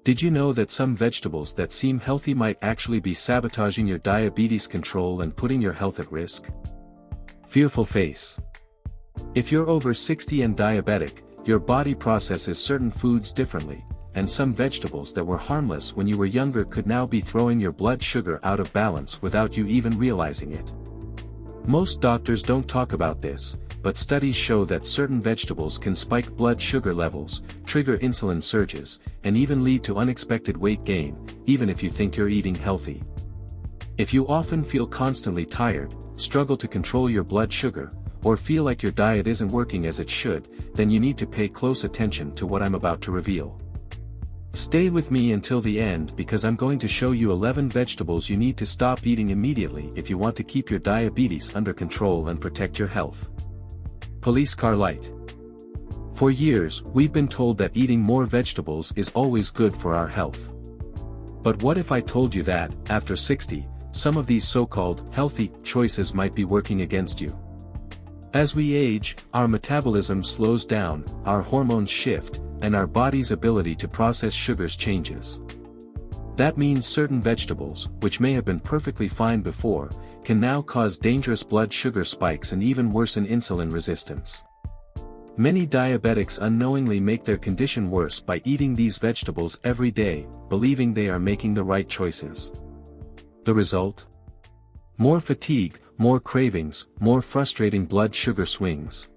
Did you know that some vegetables that seem healthy might actually be sabotaging your diabetes control and putting your health at risk? Fearful face. If you're over 60 and diabetic, your body processes certain foods differently, and some vegetables that were harmless when you were younger could now be throwing your blood sugar out of balance without you even realizing it. Most doctors don't talk about this, but studies show that certain vegetables can spike blood sugar levels, trigger insulin surges, and even lead to unexpected weight gain, even if you think you're eating healthy. If you often feel constantly tired, struggle to control your blood sugar, or feel like your diet isn't working as it should, then you need to pay close attention to what I'm about to reveal. Stay with me until the end because I'm going to show you 11 vegetables you need to stop eating immediately if you want to keep your diabetes under control and protect your health. Police car light. For years, we've been told that eating more vegetables is always good for our health. But what if I told you that, after 60, some of these so-called healthy choices might be working against you? As we age, our metabolism slows down, our hormones shift, and our body's ability to process sugars changes. That means certain vegetables, which may have been perfectly fine before, can now cause dangerous blood sugar spikes and even worsen insulin resistance. Many diabetics unknowingly make their condition worse by eating these vegetables every day, believing they are making the right choices. The result? More fatigue, more cravings, more frustrating blood sugar swings.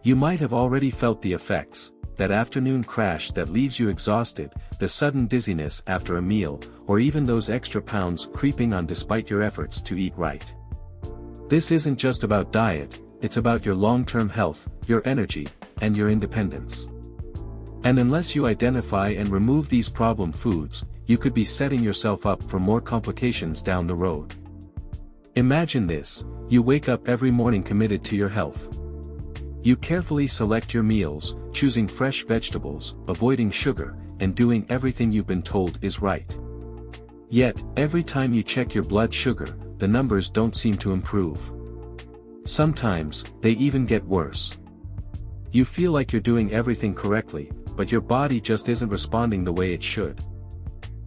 You might have already felt the effects. That afternoon crash that leaves you exhausted, the sudden dizziness after a meal, or even those extra pounds creeping on despite your efforts to eat right. This isn't just about diet, it's about your long-term health, your energy, and your independence. And unless you identify and remove these problem foods, you could be setting yourself up for more complications down the road. Imagine this: you wake up every morning committed to your health. You carefully select your meals, choosing fresh vegetables, avoiding sugar, and doing everything you've been told is right. Yet, every time you check your blood sugar, the numbers don't seem to improve. Sometimes, they even get worse. You feel like you're doing everything correctly, but your body just isn't responding the way it should.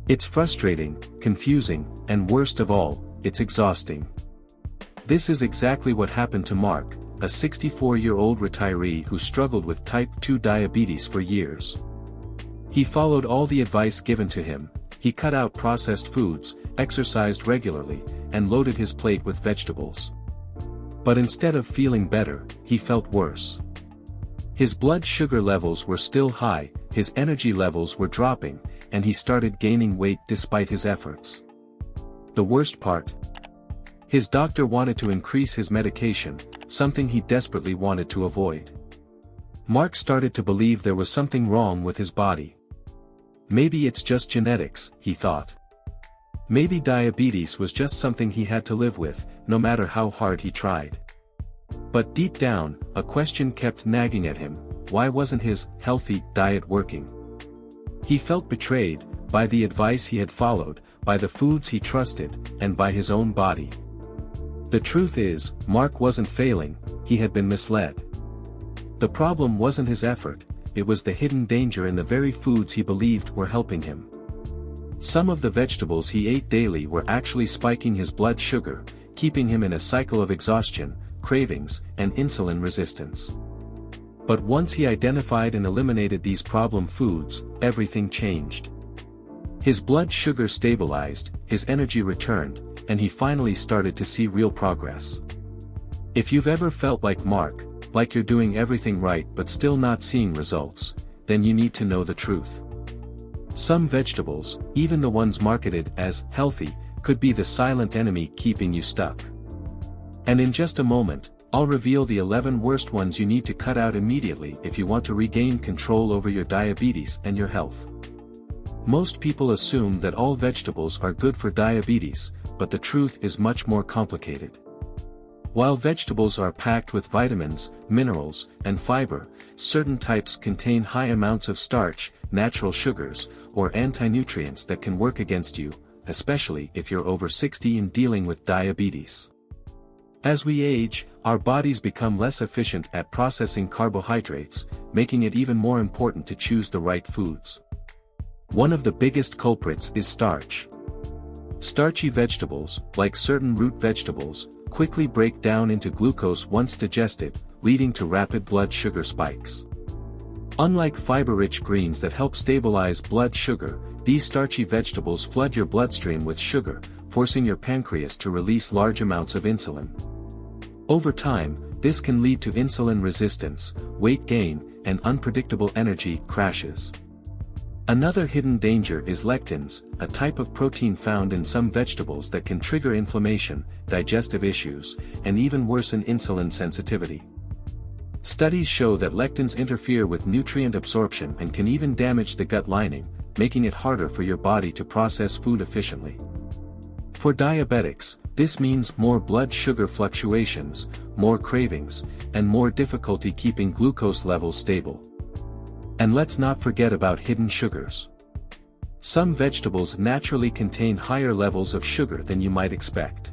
It's frustrating, confusing, and worst of all, it's exhausting. This is exactly what happened to Mark, a 64-year-old retiree who struggled with type 2 diabetes for years. He followed all the advice given to him, he cut out processed foods, exercised regularly, and loaded his plate with vegetables. But instead of feeling better, he felt worse. His blood sugar levels were still high, his energy levels were dropping, and he started gaining weight despite his efforts. The worst part? His doctor wanted to increase his medication, something he desperately wanted to avoid. Mark started to believe there was something wrong with his body. Maybe it's just genetics, he thought. Maybe diabetes was just something he had to live with, no matter how hard he tried. But deep down, a question kept nagging at him: why wasn't his healthy diet working? He felt betrayed, by the advice he had followed, by the foods he trusted, and by his own body. The truth is, Mark wasn't failing, he had been misled. The problem wasn't his effort, it was the hidden danger in the very foods he believed were helping him. Some of the vegetables he ate daily were actually spiking his blood sugar, keeping him in a cycle of exhaustion, cravings, and insulin resistance. But once he identified and eliminated these problem foods, everything changed. His blood sugar stabilized, his energy returned, and he finally started to see real progress. If you've ever felt like Mark, like you're doing everything right but still not seeing results, then you need to know the truth. Some vegetables, even the ones marketed as healthy, could be the silent enemy keeping you stuck. And in just a moment, I'll reveal the 11 worst ones you need to cut out immediately if you want to regain control over your diabetes and your health. Most people assume that all vegetables are good for diabetes, but the truth is much more complicated. While vegetables are packed with vitamins, minerals, and fiber, certain types contain high amounts of starch, natural sugars, or anti-nutrients that can work against you, especially if you're over 60 and dealing with diabetes. As we age, our bodies become less efficient at processing carbohydrates, making it even more important to choose the right foods. One of the biggest culprits is starch. Starchy vegetables, like certain root vegetables, quickly break down into glucose once digested, leading to rapid blood sugar spikes. Unlike fiber-rich greens that help stabilize blood sugar, these starchy vegetables flood your bloodstream with sugar, forcing your pancreas to release large amounts of insulin. Over time, this can lead to insulin resistance, weight gain, and unpredictable energy crashes. Another hidden danger is lectins, a type of protein found in some vegetables that can trigger inflammation, digestive issues, and even worsen insulin sensitivity. Studies show that lectins interfere with nutrient absorption and can even damage the gut lining, making it harder for your body to process food efficiently. For diabetics, this means more blood sugar fluctuations, more cravings, and more difficulty keeping glucose levels stable. And let's not forget about hidden sugars. Some vegetables naturally contain higher levels of sugar than you might expect.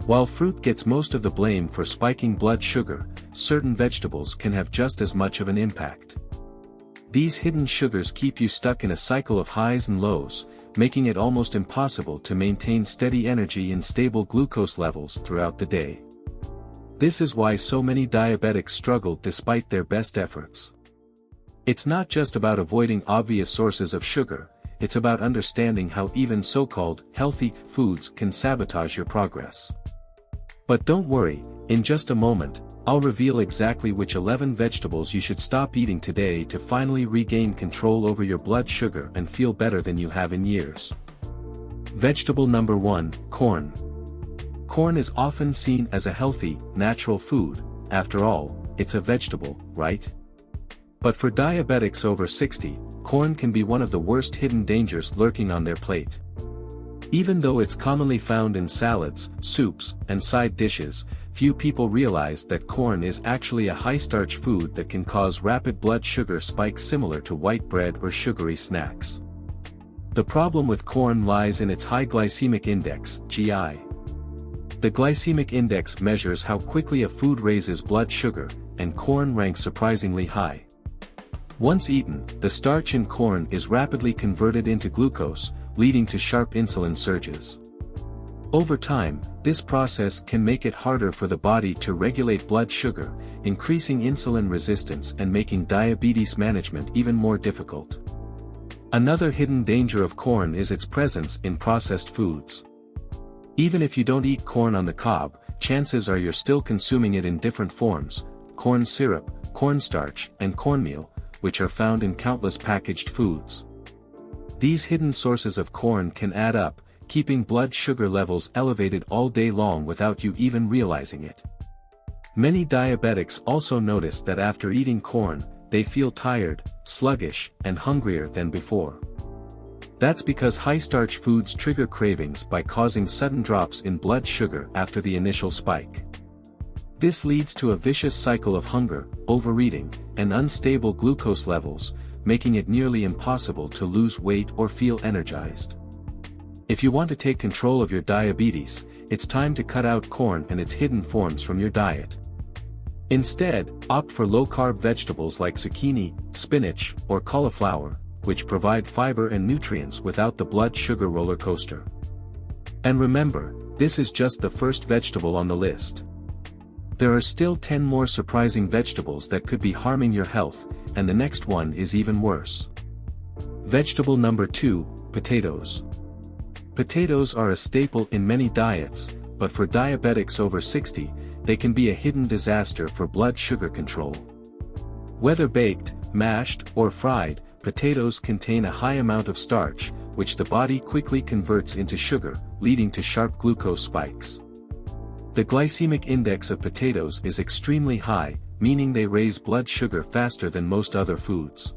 While fruit gets most of the blame for spiking blood sugar, certain vegetables can have just as much of an impact. These hidden sugars keep you stuck in a cycle of highs and lows, making it almost impossible to maintain steady energy and stable glucose levels throughout the day. This is why so many diabetics struggle despite their best efforts. It's not just about avoiding obvious sources of sugar, it's about understanding how even so-called healthy foods can sabotage your progress. But don't worry, in just a moment, I'll reveal exactly which 11 vegetables you should stop eating today to finally regain control over your blood sugar and feel better than you have in years. Vegetable number 1, corn. Corn is often seen as a healthy, natural food. After all, it's a vegetable, right? But for diabetics over 60, corn can be one of the worst hidden dangers lurking on their plate. Even though it's commonly found in salads, soups, and side dishes, few people realize that corn is actually a high-starch food that can cause rapid blood sugar spikes similar to white bread or sugary snacks. The problem with corn lies in its high glycemic index, GI. The glycemic index measures how quickly a food raises blood sugar, and corn ranks surprisingly high. Once eaten, the starch in corn is rapidly converted into glucose, leading to sharp insulin surges. Over time, this process can make it harder for the body to regulate blood sugar, increasing insulin resistance and making diabetes management even more difficult. Another hidden danger of corn is its presence in processed foods. Even if you don't eat corn on the cob, chances are you're still consuming it in different forms: corn syrup, cornstarch, and cornmeal, which are found in countless packaged foods. These hidden sources of corn can add up, keeping blood sugar levels elevated all day long without you even realizing it. Many diabetics also notice that after eating corn, they feel tired, sluggish, and hungrier than before. That's because high-starch foods trigger cravings by causing sudden drops in blood sugar after the initial spike. This leads to a vicious cycle of hunger, overeating, and unstable glucose levels, making it nearly impossible to lose weight or feel energized. If you want to take control of your diabetes, it's time to cut out corn and its hidden forms from your diet. Instead, opt for low-carb vegetables like zucchini, spinach, or cauliflower, which provide fiber and nutrients without the blood sugar roller coaster. And remember, this is just the first vegetable on the list. There are still 10 more surprising vegetables that could be harming your health, and the next one is even worse. Vegetable number 2, potatoes. Potatoes are a staple in many diets, but for diabetics over 60, they can be a hidden disaster for blood sugar control. Whether baked, mashed, or fried, potatoes contain a high amount of starch, which the body quickly converts into sugar, leading to sharp glucose spikes. The glycemic index of potatoes is extremely high, meaning they raise blood sugar faster than most other foods.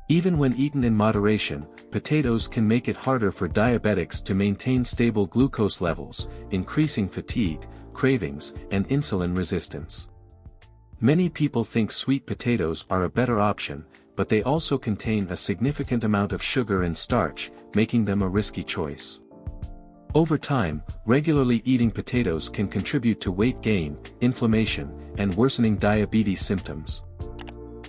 Even when eaten in moderation, potatoes can make it harder for diabetics to maintain stable glucose levels, increasing fatigue, cravings, and insulin resistance. Many people think sweet potatoes are a better option, but they also contain a significant amount of sugar and starch, making them a risky choice. Over time, regularly eating potatoes can contribute to weight gain, inflammation, and worsening diabetes symptoms.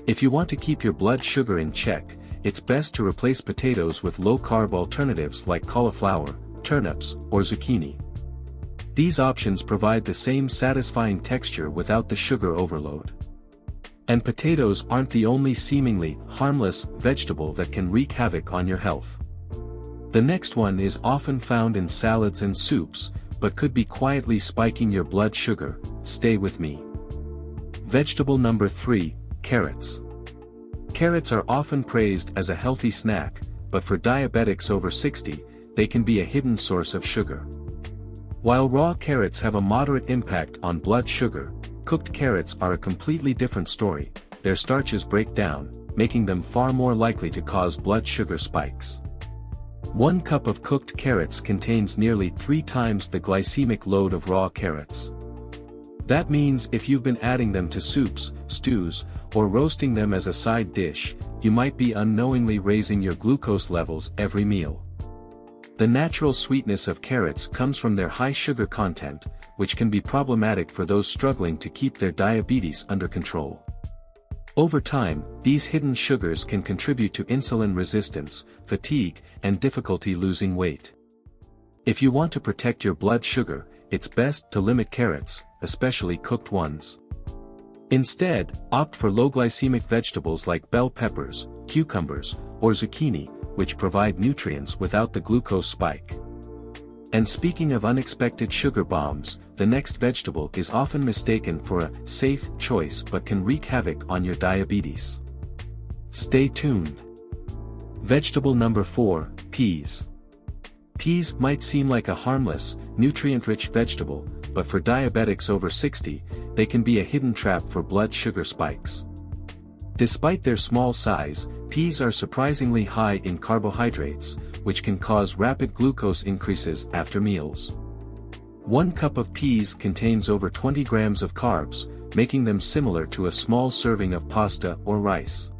If you want to keep your blood sugar in check, it's best to replace potatoes with low-carb alternatives like cauliflower, turnips, or zucchini. These options provide the same satisfying texture without the sugar overload. And potatoes aren't the only seemingly harmless vegetable that can wreak havoc on your health. The next one is often found in salads and soups, but could be quietly spiking your blood sugar. Stay with me. Vegetable number 3, carrots. Carrots are often praised as a healthy snack, but for diabetics over 60, they can be a hidden source of sugar. While raw carrots have a moderate impact on blood sugar, cooked carrots are a completely different story. Their starches break down, making them far more likely to cause blood sugar spikes. 1 cup of cooked carrots contains nearly 3 times the glycemic load of raw carrots. That means if you've been adding them to soups, stews, or roasting them as a side dish, you might be unknowingly raising your glucose levels every meal. The natural sweetness of carrots comes from their high sugar content, which can be problematic for those struggling to keep their diabetes under control. Over time, these hidden sugars can contribute to insulin resistance, fatigue, and difficulty losing weight. If you want to protect your blood sugar, it's best to limit carrots, especially cooked ones. Instead, opt for low glycemic vegetables like bell peppers, cucumbers, or zucchini, which provide nutrients without the glucose spike. And speaking of unexpected sugar bombs, the next vegetable is often mistaken for a safe choice but can wreak havoc on your diabetes. Stay tuned. Vegetable number 4, peas. Peas might seem like a harmless, nutrient-rich vegetable, but for diabetics over 60, they can be a hidden trap for blood sugar spikes. Despite their small size, peas are surprisingly high in carbohydrates, which can cause rapid glucose increases after meals. 1 cup of peas contains over 20 grams of carbs, making them similar to a small serving of pasta or rice.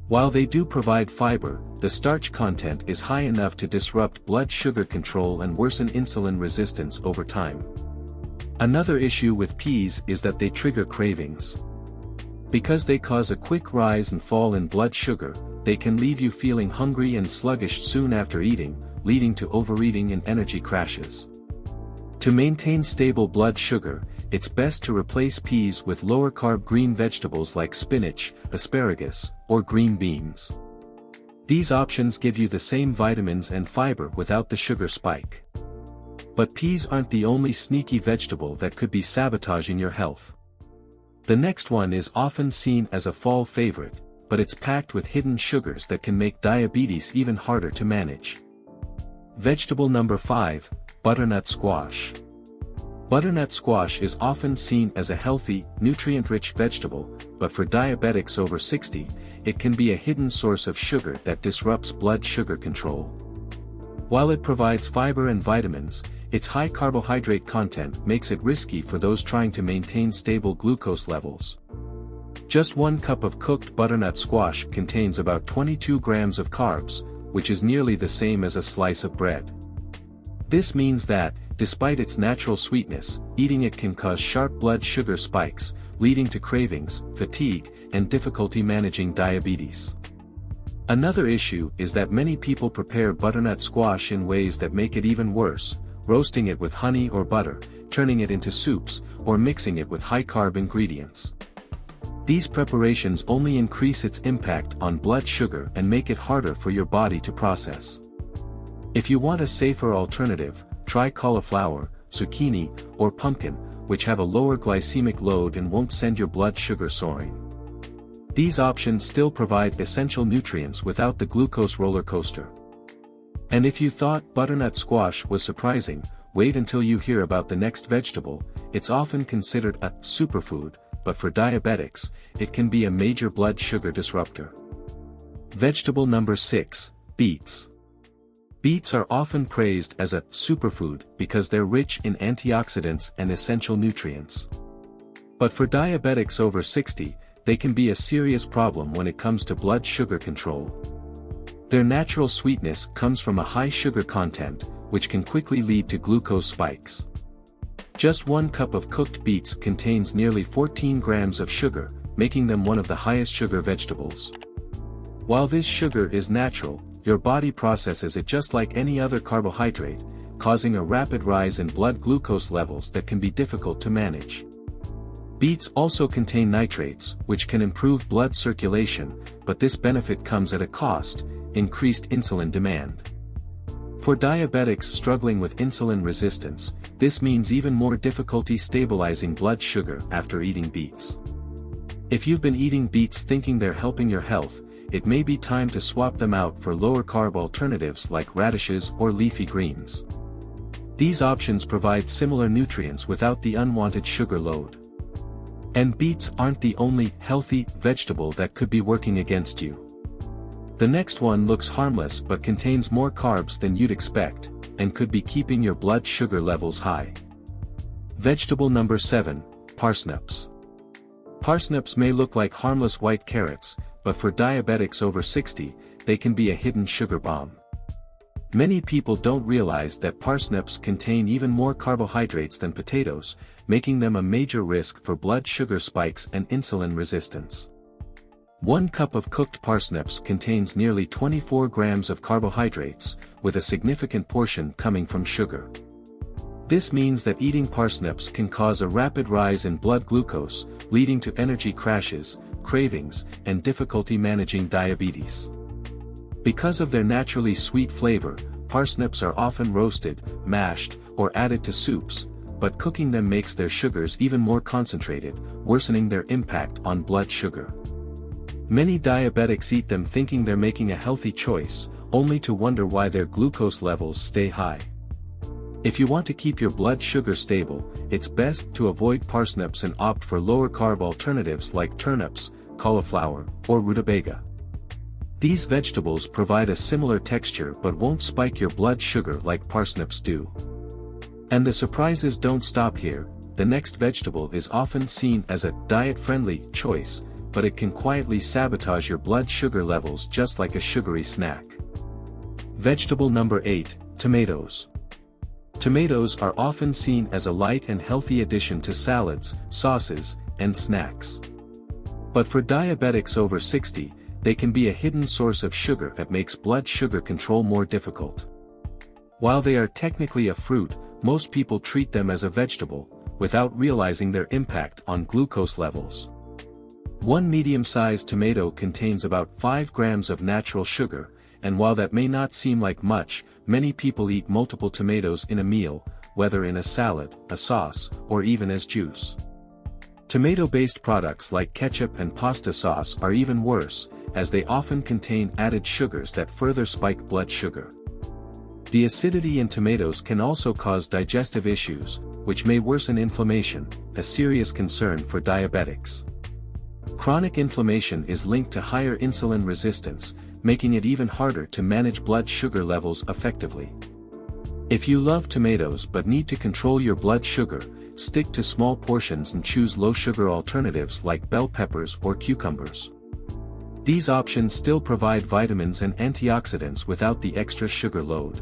While they do provide fiber, the starch content is high enough to disrupt blood sugar control and worsen insulin resistance over time. Another issue with peas is that they trigger cravings. Because they cause a quick rise and fall in blood sugar, they can leave you feeling hungry and sluggish soon after eating, leading to overeating and energy crashes. To maintain stable blood sugar, it's best to replace peas with lower-carb green vegetables like spinach, asparagus, or green beans. These options give you the same vitamins and fiber without the sugar spike. But peas aren't the only sneaky vegetable that could be sabotaging your health. The next one is often seen as a fall favorite, but it's packed with hidden sugars that can make diabetes even harder to manage. Vegetable number 5, butternut squash. Butternut squash is often seen as a healthy, nutrient-rich vegetable, but for diabetics over 60, it can be a hidden source of sugar that disrupts blood sugar control. While it provides fiber and vitamins, its high carbohydrate content makes it risky for those trying to maintain stable glucose levels. Just 1 cup of cooked butternut squash contains about 22 grams of carbs, which is nearly the same as a slice of bread. This means that, despite its natural sweetness, eating it can cause sharp blood sugar spikes, leading to cravings, fatigue, and difficulty managing diabetes. Another issue is that many people prepare butternut squash in ways that make it even worse, roasting it with honey or butter, turning it into soups, or mixing it with high-carb ingredients. These preparations only increase its impact on blood sugar and make it harder for your body to process. If you want a safer alternative, try cauliflower, zucchini, or pumpkin, which have a lower glycemic load and won't send your blood sugar soaring. These options still provide essential nutrients without the glucose roller coaster. And if you thought butternut squash was surprising, wait until you hear about the next vegetable. It's often considered a superfood, but for diabetics, it can be a major blood sugar disruptor. Vegetable number 6, beets. Beets are often praised as a superfood because they're rich in antioxidants and essential nutrients. But for diabetics over 60, they can be a serious problem when it comes to blood sugar control. Their natural sweetness comes from a high sugar content, which can quickly lead to glucose spikes. Just 1 cup of cooked beets contains nearly 14 grams of sugar, making them one of the highest sugar vegetables. While this sugar is natural, your body processes it just like any other carbohydrate, causing a rapid rise in blood glucose levels that can be difficult to manage. Beets also contain nitrates, which can improve blood circulation, but this benefit comes at a cost: increased insulin demand. For diabetics struggling with insulin resistance, this means even more difficulty stabilizing blood sugar after eating beets. If you've been eating beets thinking they're helping your health, it may be time to swap them out for lower-carb alternatives like radishes or leafy greens. These options provide similar nutrients without the unwanted sugar load. And beets aren't the only healthy vegetable that could be working against you. The next one looks harmless but contains more carbs than you'd expect, and could be keeping your blood sugar levels high. Vegetable number 7, parsnips. Parsnips may look like harmless white carrots, but for diabetics over 60, they can be a hidden sugar bomb. Many people don't realize that parsnips contain even more carbohydrates than potatoes, making them a major risk for blood sugar spikes and insulin resistance. 1 cup of cooked parsnips contains nearly 24 grams of carbohydrates, with a significant portion coming from sugar. This means that eating parsnips can cause a rapid rise in blood glucose, leading to energy crashes, cravings, and difficulty managing diabetes. Because of their naturally sweet flavor, parsnips are often roasted, mashed, or added to soups, but cooking them makes their sugars even more concentrated, worsening their impact on blood sugar. Many diabetics eat them thinking they're making a healthy choice, only to wonder why their glucose levels stay high. If you want to keep your blood sugar stable, it's best to avoid parsnips and opt for lower-carb alternatives like turnips, cauliflower, or rutabaga. These vegetables provide a similar texture but won't spike your blood sugar like parsnips do. And the surprises don't stop here. The next vegetable is often seen as a diet-friendly choice, but it can quietly sabotage your blood sugar levels just like a sugary snack. Vegetable number 8, tomatoes. Tomatoes are often seen as a light and healthy addition to salads, sauces, and snacks. But for diabetics over 60, they can be a hidden source of sugar that makes blood sugar control more difficult. While they are technically a fruit, most people treat them as a vegetable, without realizing their impact on glucose levels. 1 medium-sized tomato contains about 5 grams of natural sugar, and while that may not seem like much, many people eat multiple tomatoes in a meal, whether in a salad, a sauce, or even as juice. Tomato-based products like ketchup and pasta sauce are even worse, as they often contain added sugars that further spike blood sugar. The acidity in tomatoes can also cause digestive issues, which may worsen inflammation, a serious concern for diabetics. Chronic inflammation is linked to higher insulin resistance, making it even harder to manage blood sugar levels effectively. If you love tomatoes but need to control your blood sugar, stick to small portions and choose low-sugar alternatives like bell peppers or cucumbers. These options still provide vitamins and antioxidants without the extra sugar load.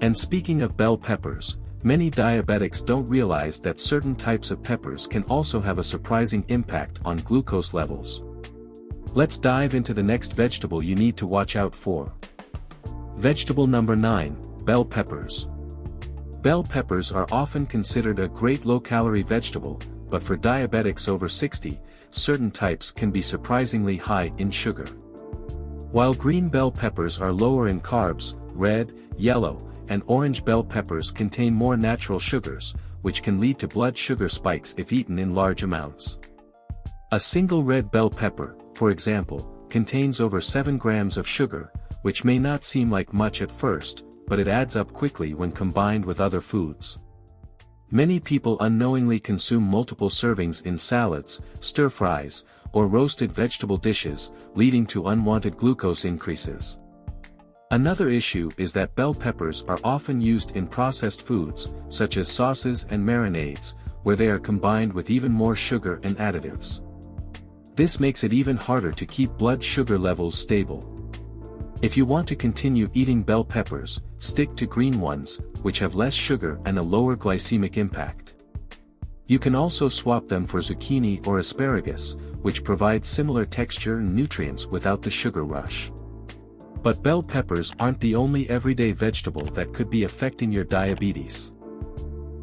And speaking of bell peppers, many diabetics don't realize that certain types of peppers can also have a surprising impact on glucose levels. Let's dive into the next vegetable you need to watch out for. Vegetable number 9, bell peppers. Bell peppers are often considered a great low-calorie vegetable, but for diabetics over 60, certain types can be surprisingly high in sugar. While green bell peppers are lower in carbs, red, yellow, and orange bell peppers contain more natural sugars, which can lead to blood sugar spikes if eaten in large amounts. A single red bell pepper, for example, contains over 7 grams of sugar, which may not seem like much at first, but it adds up quickly when combined with other foods. Many people unknowingly consume multiple servings in salads, stir-fries, or roasted vegetable dishes, leading to unwanted glucose increases. Another issue is that bell peppers are often used in processed foods, such as sauces and marinades, where they are combined with even more sugar and additives. This makes it even harder to keep blood sugar levels stable. If you want to continue eating bell peppers, stick to green ones, which have less sugar and a lower glycemic impact. You can also swap them for zucchini or asparagus, which provide similar texture and nutrients without the sugar rush. But bell peppers aren't the only everyday vegetable that could be affecting your diabetes.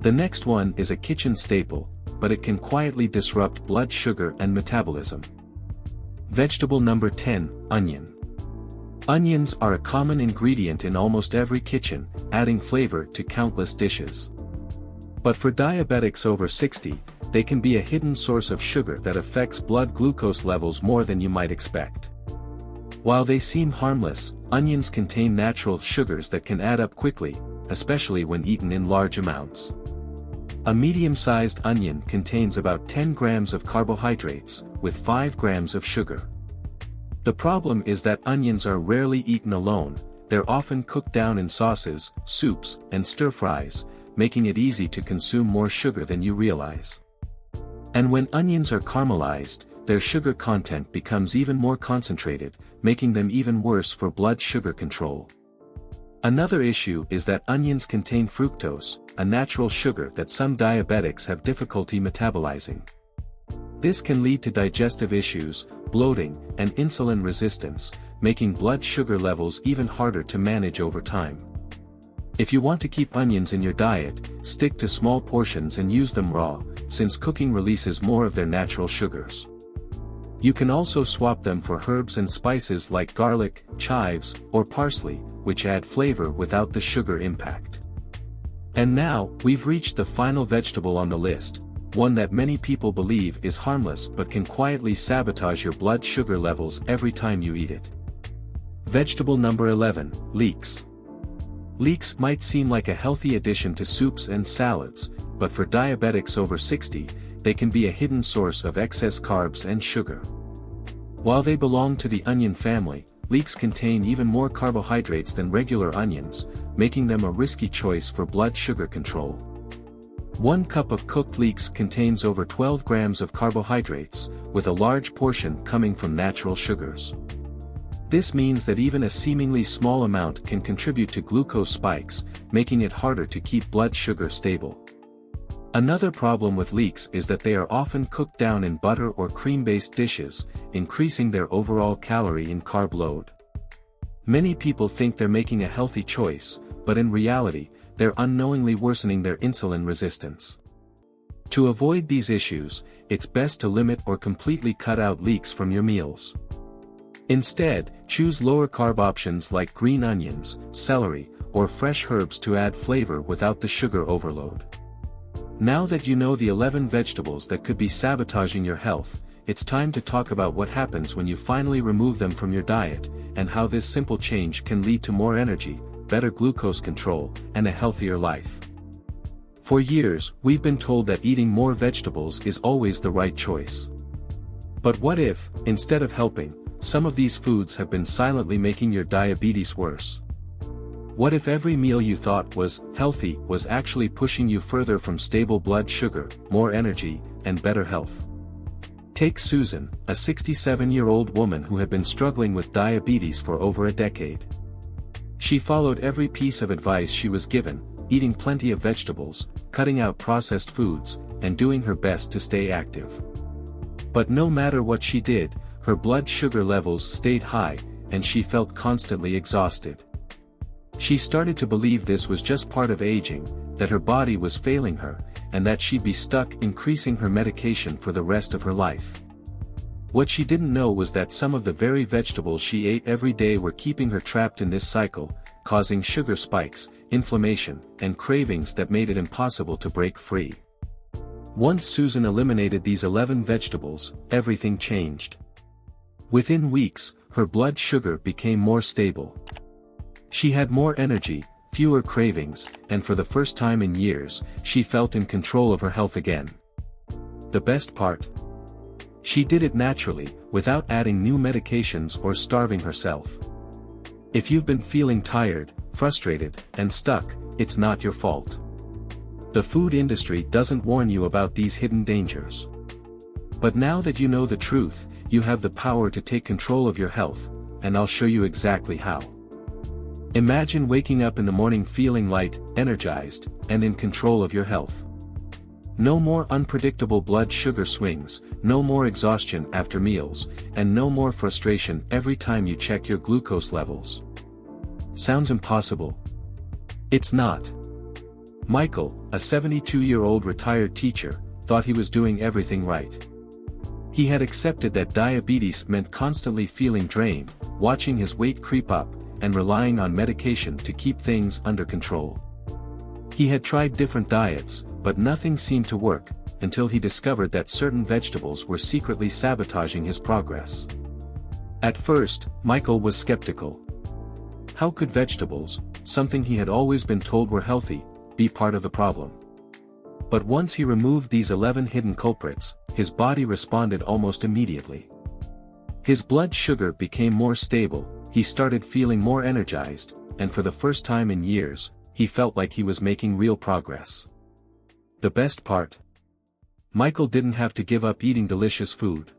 The next one is a kitchen staple, but it can quietly disrupt blood sugar and metabolism. Vegetable number 10, onion. Onions are a common ingredient in almost every kitchen, adding flavor to countless dishes. But for diabetics over 60, they can be a hidden source of sugar that affects blood glucose levels more than you might expect. While they seem harmless, onions contain natural sugars that can add up quickly, especially when eaten in large amounts. A medium-sized onion contains about 10 grams of carbohydrates, with 5 grams of sugar. The problem is that onions are rarely eaten alone, they're often cooked down in sauces, soups, and stir-fries, making it easy to consume more sugar than you realize. And when onions are caramelized, their sugar content becomes even more concentrated, making them even worse for blood sugar control. Another issue is that onions contain fructose, a natural sugar that some diabetics have difficulty metabolizing. This can lead to digestive issues, bloating, and insulin resistance, making blood sugar levels even harder to manage over time. If you want to keep onions in your diet, stick to small portions and use them raw, since cooking releases more of their natural sugars. You can also swap them for herbs and spices like garlic, chives, or parsley, which add flavor without the sugar impact. And now, we've reached the final vegetable on the list, one that many people believe is harmless but can quietly sabotage your blood sugar levels every time you eat it. Vegetable number 11, leeks. Leeks might seem like a healthy addition to soups and salads, but for diabetics over 60, they can be a hidden source of excess carbs and sugar. While they belong to the onion family, leeks contain even more carbohydrates than regular onions, making them a risky choice for blood sugar control. 1 cup of cooked leeks contains over 12 grams of carbohydrates, with a large portion coming from natural sugars. This means that even a seemingly small amount can contribute to glucose spikes, making it harder to keep blood sugar stable. Another problem with leeks is that they are often cooked down in butter or cream-based dishes, increasing their overall calorie and carb load. Many people think they're making a healthy choice, but in reality, they're unknowingly worsening their insulin resistance. To avoid these issues, it's best to limit or completely cut out leeks from your meals. Instead, choose lower-carb options like green onions, celery, or fresh herbs to add flavor without the sugar overload. Now that you know the 11 vegetables that could be sabotaging your health, it's time to talk about what happens when you finally remove them from your diet, and how this simple change can lead to more energy, better glucose control, and a healthier life. For years, we've been told that eating more vegetables is always the right choice. But what if, instead of helping, some of these foods have been silently making your diabetes worse? What if every meal you thought was healthy was actually pushing you further from stable blood sugar, more energy, and better health? Take Susan, a 67-year-old woman who had been struggling with diabetes for over a decade. She followed every piece of advice she was given, eating plenty of vegetables, cutting out processed foods, and doing her best to stay active. But no matter what she did, her blood sugar levels stayed high, and she felt constantly exhausted. She started to believe this was just part of aging, that her body was failing her, and that she'd be stuck increasing her medication for the rest of her life. What she didn't know was that some of the very vegetables she ate every day were keeping her trapped in this cycle, causing sugar spikes, inflammation, and cravings that made it impossible to break free. Once Susan eliminated these 11 vegetables, everything changed. Within weeks, her blood sugar became more stable. She had more energy, fewer cravings, and for the first time in years, she felt in control of her health again. The best part? She did it naturally, without adding new medications or starving herself. If you've been feeling tired, frustrated, and stuck, it's not your fault. The food industry doesn't warn you about these hidden dangers. But now that you know the truth, you have the power to take control of your health, and I'll show you exactly how. Imagine waking up in the morning feeling light, energized, and in control of your health. No more unpredictable blood sugar swings, no more exhaustion after meals, and no more frustration every time you check your glucose levels. Sounds impossible? It's not. Michael, a 72-year-old retired teacher, thought he was doing everything right. He had accepted that diabetes meant constantly feeling drained, watching his weight creep up, and relying on medication to keep things under control. He had tried different diets, but nothing seemed to work, until he discovered that certain vegetables were secretly sabotaging his progress. At first, Michael was skeptical. How could vegetables, something he had always been told were healthy, be part of the problem? But once he removed these 11 hidden culprits, his body responded almost immediately. His blood sugar became more stable, he started feeling more energized, and for the first time in years, he felt like he was making real progress. The best part? Michael didn't have to give up eating delicious food.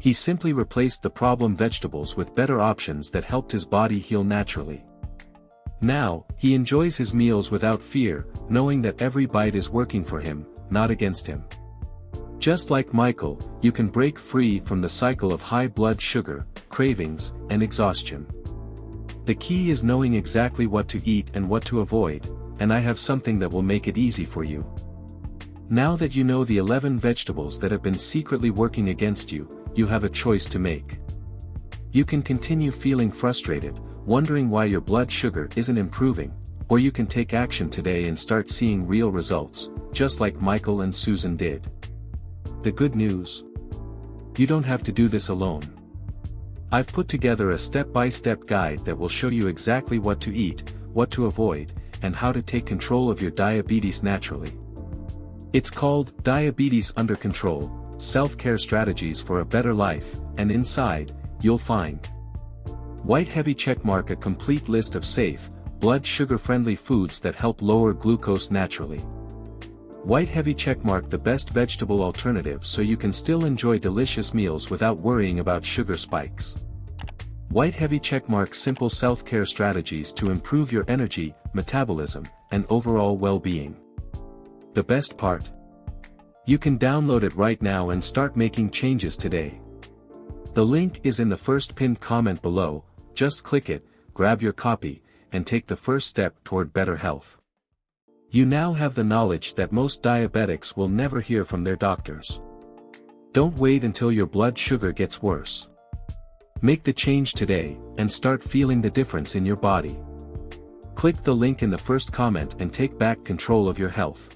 He simply replaced the problem vegetables with better options that helped his body heal naturally. Now, he enjoys his meals without fear, knowing that every bite is working for him, not against him. Just like Michael, you can break free from the cycle of high blood sugar, cravings, and exhaustion. The key is knowing exactly what to eat and what to avoid, and I have something that will make it easy for you. Now that you know the 11 vegetables that have been secretly working against you, you have a choice to make. You can continue feeling frustrated, wondering why your blood sugar isn't improving, or you can take action today and start seeing real results, just like Michael and Susan did. The good news? You don't have to do this alone. I've put together a step-by-step guide that will show you exactly what to eat, what to avoid, and how to take control of your diabetes naturally. It's called Diabetes Under Control, Self-Care Strategies for a Better Life, and inside, you'll find white heavy checkmark, a complete list of safe, blood sugar-friendly foods that help lower glucose naturally. White heavy checkmark, the best vegetable alternatives so you can still enjoy delicious meals without worrying about sugar spikes. White heavy checkmark, simple self-care strategies to improve your energy, metabolism, and overall well-being. The best part? You can download it right now and start making changes today. The link is in the first pinned comment below. Just click it, grab your copy, and take the first step toward better health. You now have the knowledge that most diabetics will never hear from their doctors. Don't wait until your blood sugar gets worse. Make the change today, and start feeling the difference in your body. Click the link in the first comment and take back control of your health.